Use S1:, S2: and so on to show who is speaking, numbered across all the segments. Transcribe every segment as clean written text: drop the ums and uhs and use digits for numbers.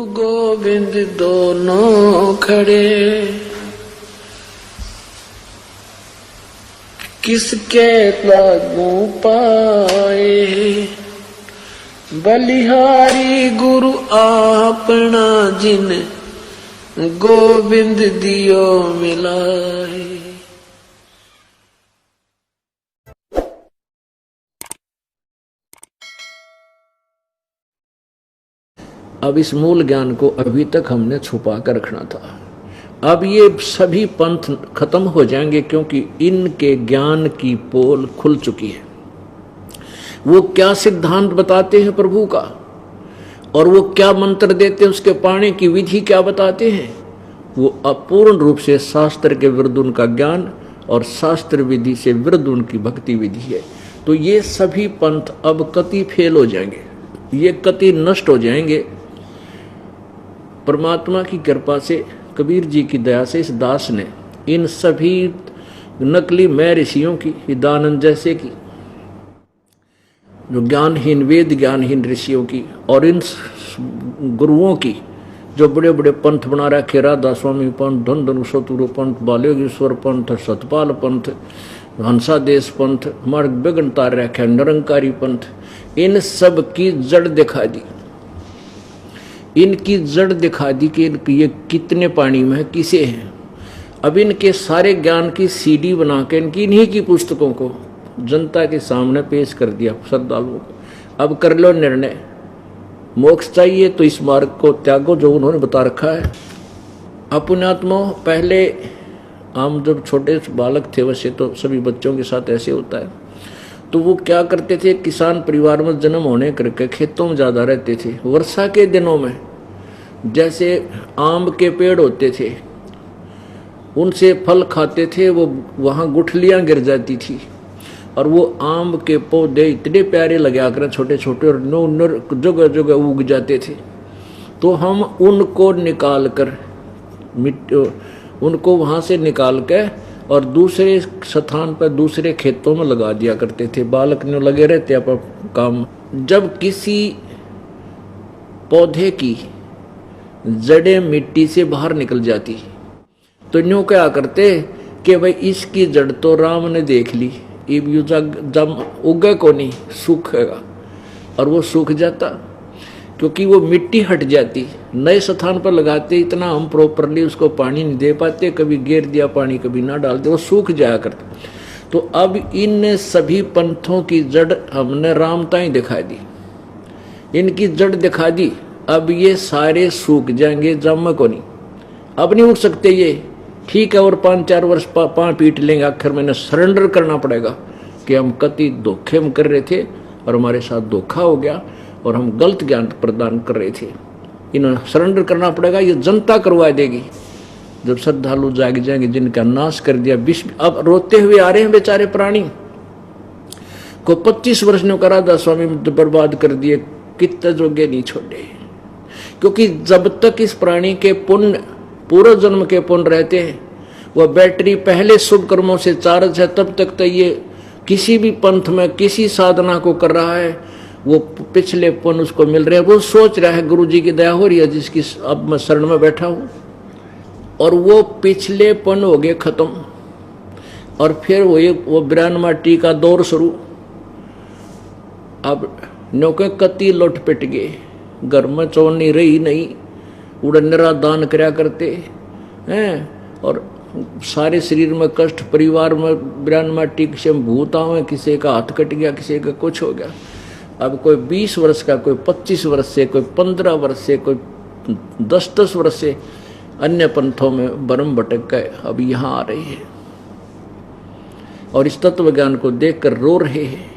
S1: गोविंद दोनों खड़े, किसके लागू पाए। बलिहारी गुरु आपना जिन, गोविंद दियो मिलाए। अब इस मूल ज्ञान को अभी तक हमने छुपा कर रखना था। अब ये सभी पंथ खत्म हो जाएंगे, क्योंकि इनके ज्ञान की पोल खुल चुकी है। वो क्या सिद्धांत बताते हैं प्रभु का, और वो क्या मंत्र देते हैं, उसके पाने की विधि क्या बताते हैं, वो अपूर्ण रूप से शास्त्र के विरुद्ध उनका ज्ञान और शास्त्र विधि से विरुद्ध उनकी भक्ति विधि है। तो ये सभी पंथ अब कति फेल हो जाएंगे, ये कति नष्ट हो जाएंगे। परमात्मा की कृपा से, कबीर जी की दया से इस दास ने इन सभी नकली मैं ऋषियों की, हिदानंद जैसे की, जो ज्ञानहीन वेद ज्ञानहीन ऋषियों की, और इन गुरुओं की जो बड़े बड़े पंथ बना रखे, राधा स्वामी पंथ, धन धन शत्रु पंथ, बालेश्वर पंथ, सतपाल पंथ, हंसादेश पंथ, मार्ग बेगन तार रखे, निरंकारी पंथ, इन सब की जड़ दिखा दी। इनकी जड़ दिखा दी कि ये कितने पानी में है, किसे हैं। अब इनके सारे ज्ञान की सीडी बना के इनकी इन्हीं की पुस्तकों को जनता के सामने पेश कर दिया श्रद्धालुओं को। अब कर लो निर्णय, मोक्ष चाहिए तो इस मार्ग को त्यागो जो उन्होंने बता रखा है। अपुण्यात्मा, पहले हम जब छोटे बालक थे, वैसे तो सभी बच्चों के साथ ऐसे होता है, तो वो क्या करते थे, किसान परिवार में जन्म होने करके खेतों में ज़्यादा रहते थे। वर्षा के दिनों में जैसे आम के पेड़ होते थे, उनसे फल खाते थे, वो वहाँ गुठलियाँ गिर जाती थी, और वो आम के पौधे इतने प्यारे लगा कर छोटे छोटे और नर जगह जगह उग जाते थे। तो हम उनको निकाल कर उनको वहाँ से निकाल के और दूसरे स्थान पर दूसरे खेतों में लगा दिया करते थे। बालक ने लगे रहते अपन काम। जब किसी पौधे की जड़ें मिट्टी से बाहर निकल जाती तो यूँ क्या करते कि भाई इसकी जड़ तो राम ने देख ली, जब उगे को नहीं सूखेगा, और वो सूख जाता क्योंकि वो मिट्टी हट जाती। नए स्थान पर लगाते इतना हम प्रॉपरली उसको पानी नहीं दे पाते, कभी घेर दिया पानी कभी ना डालते, वो सूख जाया करता। तो अब इन सभी पंथों की जड़ हमने रामता ही दिखा दी, इनकी जड़ दिखा दी। अब ये सारे सूख जाएंगे, जम को नहीं, अब नहीं उठ सकते ये, ठीक है। और 5-4 वर्ष पाँव पीट लेंगे, आखिर मैंने सरेंडर करना पड़ेगा कि हम कति धोखे में कर रहे थे और हमारे साथ धोखा हो गया और हम गलत ज्ञान प्रदान कर रहे थे। इन्हें सरेंडर करना पड़ेगा, ये जनता करवा देगी। जब श्रद्धालु जाग जाएंगे, जिनका नाश कर दिया विश्व, अब रोते हुए आ रहे हैं बेचारे प्राणी को 25 वर्ष ने करा था स्वामी बर्बाद कर दिए, कितने जोगे नहीं छोड़े। क्योंकि जब तक इस प्राणी के पुण्य, पूर्व जन्म के पुण्य रहते हैं, वह बैटरी पहले शुभ कर्मों से चार्ज है, तब तक तो ये किसी भी पंथ में किसी साधना को कर रहा है, वो पिछले पुण्य उसको मिल रहे हैं। वो सोच रहा है गुरु जी की दया हो रही है जिसकी अब मैं शरण में बैठा हूँ, और वो पिछले पुण्य हो गए खत्म, और फिर वो बिरान माटी का दौर शुरू। अब नौके कति लौट पिट गए, घर में चौनी रही नहीं, उड़नरा दान करया करते हैं, और सारे शरीर में कष्ट, परिवार में बिरान माटी, किसी में भूत आवे, किसी का हाथ कट गया, किसी का कुछ हो गया। अब कोई 20 वर्ष का, कोई 25 वर्ष से, कोई 15 वर्ष से, कोई 10-10 वर्ष से अन्य पंथों में बरम भटक गए, अब यहाँ आ रहे हैं और इस तत्व ज्ञान को देखकर रो रहे हैं।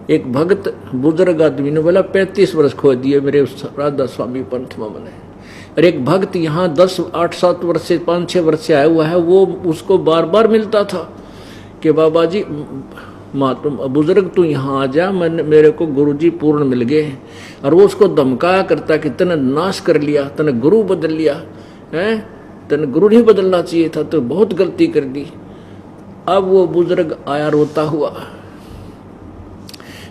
S1: एक भक्त बुजुर्ग आदमी ने बोला 35 वर्ष खो दिए मेरे राधा स्वामी पंथ में मैंने। और एक भक्त यहाँ 10-8-7 वर्ष से 5-6 वर्ष से आया हुआ है, वो उसको बार बार मिलता था कि बाबा जी महात्मा बुजुर्ग तू यहाँ आ जा, मेरे को गुरुजी पूर्ण मिल गए हैं। और वो उसको धमकाया करता कि तने नाश कर लिया, तने गुरु बदल लिया है, तने गुरु नहीं बदलना चाहिए था, तो बहुत गलती कर दी। अब वो बुजुर्ग आया रोता हुआ,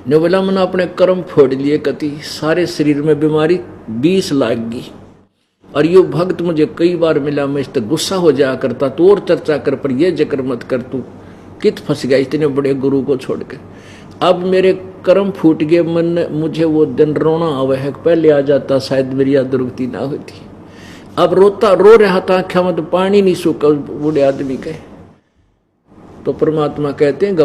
S1: ने बोला मैंने अपने कर्म फोड़ लिए, कति सारे शरीर में बीमारी 20 लागी। और यो भक्त मुझे कई बार मिला, मैं इस तक गुस्सा हो जाया करता, तू और चर्चा कर, पर ये जिक्र मत कर, तू कित फंस गया इतने बड़े गुरु को छोड़ के। अब मेरे कर्म फूट गए, मन मुझे वो दिन रोना आवे है, पहले आ जाता शायद मेरी याद दुर्गति ना होती। अब रो रहा था, आँखों में तो पानी नहीं सूखा बूढ़े आदमी के। तो परमात्मा कहते हैं,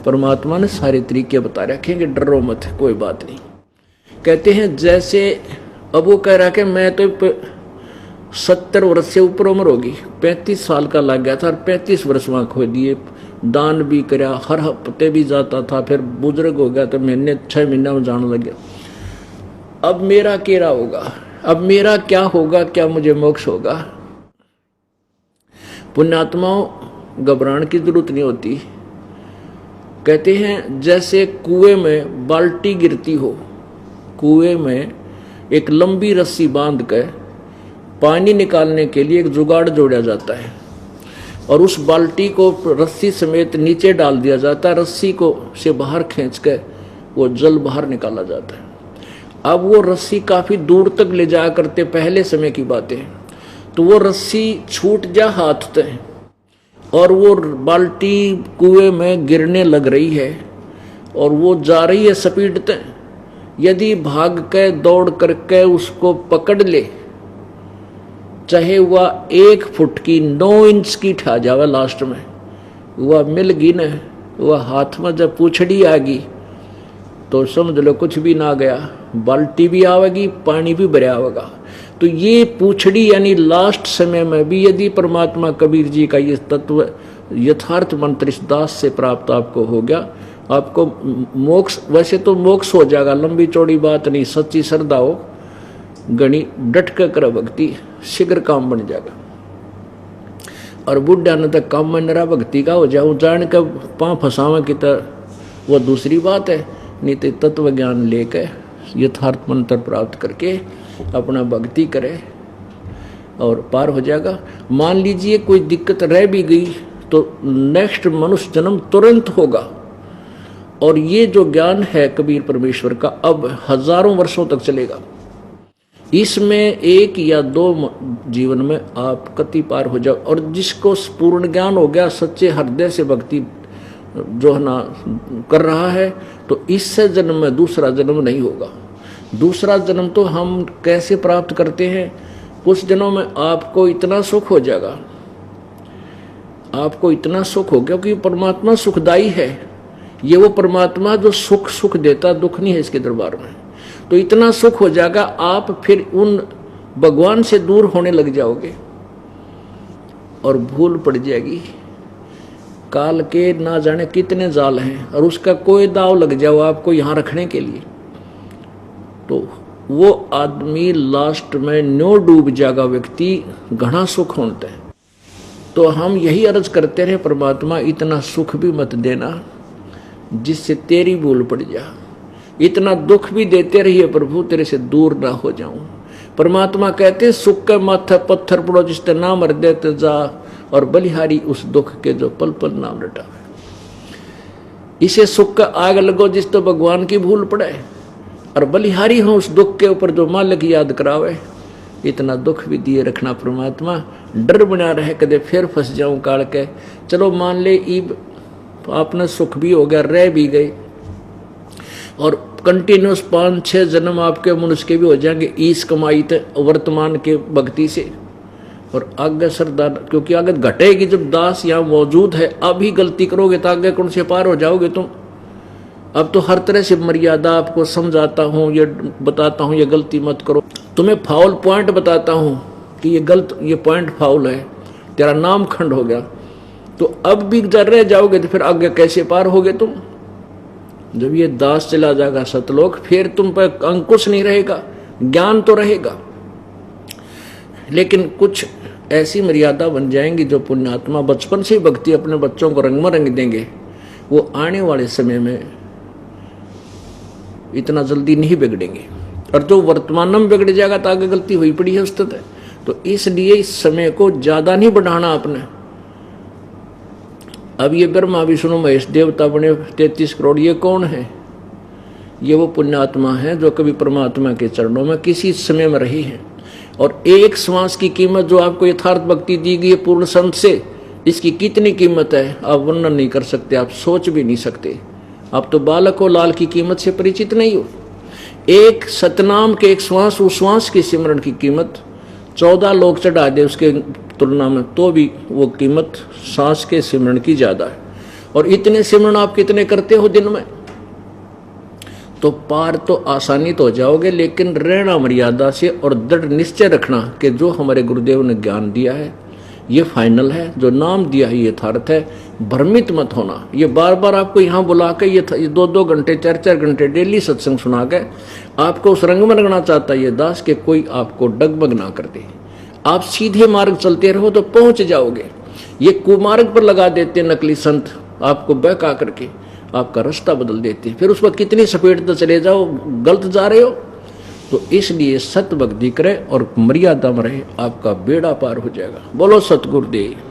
S1: परमात्मा ने सारे तरीके बता रखे कि डरो मत, कोई बात नहीं। कहते हैं जैसे अब वो कह रहा कि मैं तो 70 वर्ष से ऊपर उम्र होगी, 35 साल का लग गया था और 35 वर्ष वहाँ खो दिए, दान भी कराया, हर हफ्ते भी जाता था, फिर बुजुर्ग हो गया तो 6 महीना में जाने लग गया। अब मेरा क्या होगा, अब मेरा क्या होगा, क्या मुझे मोक्ष होगा? पुण्यात्माओं, घबराने की जरूरत नहीं होती। कहते हैं जैसे कुएं में बाल्टी गिरती हो, कुएं में एक लंबी रस्सी बांध कर पानी निकालने के लिए एक जुगाड़ जोड़ा जाता है और उस बाल्टी को रस्सी समेत नीचे डाल दिया जाता है, रस्सी को से बाहर खींच कर वो जल बाहर निकाला जाता है। अब वो रस्सी काफी दूर तक ले जाया करते, पहले समय की बातें, तो वो रस्सी छूट जा हाथ से और वो बाल्टी कुएं में गिरने लग रही है और वो जा रही है स्पीड से। यदि भाग के दौड़ करके उसको पकड़ ले, चाहे वह 1 फुट की 9 इंच की ठा जावे, लास्ट में वह मिल गई न, वह हाथ में जब पूछड़ी आ गई तो समझ लो कुछ भी ना गया, बाल्टी भी आवेगी, पानी भी भरा आवेगा। तो ये पूछड़ी यानी लास्ट समय में भी यदि परमात्मा कबीर जी का ये तत्व यथार्थ मंत्र इस दास से प्राप्त आपको हो गया, आपको मोक्ष, वैसे तो मोक्ष हो जाएगा, लंबी चौड़ी बात नहीं, सच्ची श्रद्धा हो, गणी डट कर कर भक्ति, शीघ्र काम बन जाएगा। और बुढ़ा न तक काम में नरा भक्ति का हो जाऊं, जान कर पाँव फंसावे की तरह वो दूसरी बात है, नहीं तो तत्व ज्ञान लेकर यथार्थ मंत्र प्राप्त करके अपना भक्ति करे और पार हो जाएगा। मान लीजिए कोई दिक्कत रह भी गई तो नेक्स्ट मनुष्य जन्म तुरंत होगा। और ये जो ज्ञान है कबीर परमेश्वर का, अब हजारों वर्षों तक चलेगा। इसमें 1 या 2 जीवन में आप कति पार हो जाओ। और जिसको पूर्ण ज्ञान हो गया, सच्चे हृदय से भक्ति जो है ना कर रहा है, तो इससे जन्म में दूसरा जन्म नहीं होगा। दूसरा जन्म तो हम कैसे प्राप्त करते हैं, कुछ दिनों में आपको इतना सुख हो जाएगा, आपको इतना सुख हो गया कि परमात्मा सुखदाई है। ये वो परमात्मा जो सुख देता, दुख नहीं है इसके दरबार में। तो इतना सुख हो जाएगा, आप फिर उन भगवान से दूर होने लग जाओगे और भूल पड़ जाएगी। काल के ना जाने कितने जाल हैं और उसका कोई दाव लग जाओ आपको यहाँ रखने के लिए, तो वो आदमी लास्ट में न्यो डूब जाएगा, व्यक्ति घना सुख होता है। तो हम यही अर्ज करते रहे, परमात्मा इतना सुख भी मत देना जिससे तेरी भूल पड़ जा, इतना दुख भी देते रहिए प्रभु तेरे से दूर ना हो जाऊं। परमात्मा कहते सुख के माथे पत्थर पड़ो जिसते नाम हृदय ते जा, और बलिहारी उस दुख के जो पल पल नाम रटावे। इसे सुख का आग लगो जिस तो भगवान की भूल पड़े, और बलिहारी हो उस दुख के ऊपर जो मालिक याद करावे। इतना दुख भी दिए रखना परमात्मा, डर बना रहे कदे फिर फंस जाऊं काल के। चलो मान ले ईब आपने सुख भी हो गया, रह भी गए, और कंटिन्यूस 5-6 जन्म आपके मनुष्य के भी हो जाएंगे इस कमाई ते वर्तमान के भक्ति से। और आगे श्रद्धा, क्योंकि आगे घटेगी जब दास यहाँ मौजूद है। अभी गलती करोगे तो आगे कौन से पार हो जाओगे तुम। अब तो हर तरह से मर्यादा आपको समझाता हूँ, ये बताता हूँ ये गलती मत करो, तुम्हें फाउल पॉइंट बताता हूँ कि ये पॉइंट फाउल है, तेरा नाम खंड हो गया। तो अब भी जर रह जाओगे तो फिर आगे कैसे पार होगे तुम। जब ये दास चला जाएगा सतलोक, फिर तुम पर अंकुश नहीं रहेगा, ज्ञान तो रहेगा, लेकिन कुछ ऐसी मर्यादा बन जाएंगी जो पुण्यात्मा बचपन से भक्ति अपने बच्चों को रंग में रंग देंगे, वो आने वाले समय में इतना जल्दी नहीं बिगड़ेंगे। और जो वर्तमान में बिगड़ जाएगा तो आगे गलती हुई पड़ी है उस तक। तो इसलिए इस समय को ज्यादा नहीं बढ़ाना आपने। अब ये ब्रह्मा विष्णु महेश देवता बने 33 करोड़, ये कौन है? ये वो पुण्यात्मा है जो कभी परमात्मा के चरणों में किसी समय में रही है। और एक श्वास की कीमत जो आपको यथार्थ भक्ति दी गई है पूर्ण संत से, इसकी कितनी कीमत है आप वर्णन नहीं कर सकते, आप सोच भी नहीं सकते। आप तो बालक हो, लाल की कीमत से परिचित नहीं हो। एक सतनाम के एक श्वास, उस श्वास की सिमरण की कीमत 14 लोग चढ़ा दे उसके तुलना में, तो भी वो कीमत सांस के सिमरण की ज्यादा है। और इतने सिमरण आप कितने करते हो दिन में? तो पार तो आसानी तो हो जाओगे, लेकिन रहना मर्यादा से और दृढ़ निश्चय रखना कि जो हमारे गुरुदेव ने ज्ञान दिया है ये फाइनल है, जो नाम दिया है ये यथार्थ है। भ्रमित मत होना। ये बार बार आपको यहाँ बुला के ये 2-2 घंटे 4-4 घंटे डेली सत्संग सुना के आपको उस रंग में रखना चाहता है ये दास के कोई आपको डगमग ना कर दे। आप सीधे मार्ग चलते रहो तो पहुंच जाओगे। ये कुमार्ग पर लगा देते नकली संत, आपको बहका करके आपका रास्ता बदल देते, फिर उस पर कितनी स्पीड तो चले जाओ, गलत जा रहे हो। तो इसलिए सत भक्ति करे और मर्यादा में रहे, आपका बेड़ा पार हो जाएगा। बोलो सतगुरुदेव।